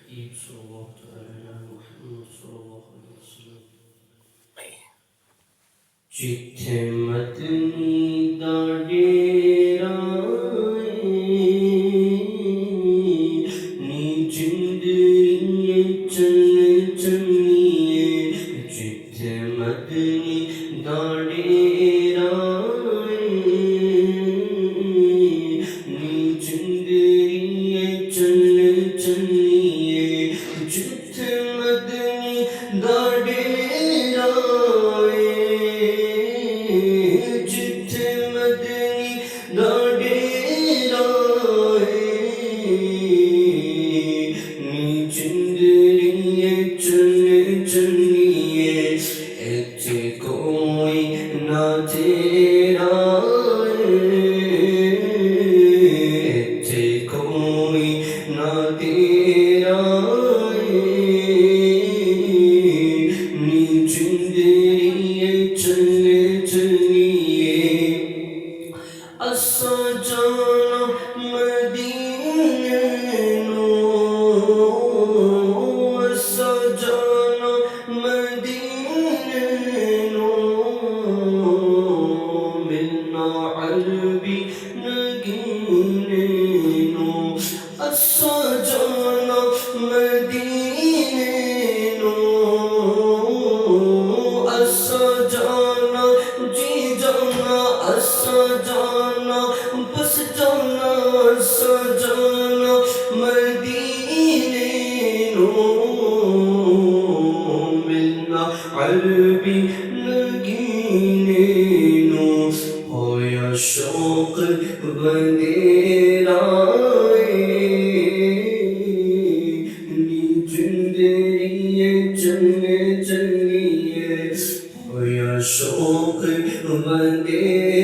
الحبيب صلى الله تعالى على محمد صلى الله عليه وسلم جتھے مدنی دا ڈیرا نی جندری چن چنیے جتھے مدنی دا ڈیرا نی جندری چن چنیے جتھے مدنی دا ڈیرا جتھے مدنی دا ڈیرا نی چندری چن چنیے ایتھے کوئی نہ تیرا ایتھے کوئی نہ تیرا نی چندری چن چنیے اسا جانا مدینے نو اسا جانا مدینے نو ملنا عربی نگینے نو اسا جانا مدینے نو اسا جانا جی جانا اسا جانا بس جانا اسا جانا مدینے نو ملنا عربی نگینے نو ہویا شوق وندیرا نی چندری چن چنیے ہویا شوق وندیرا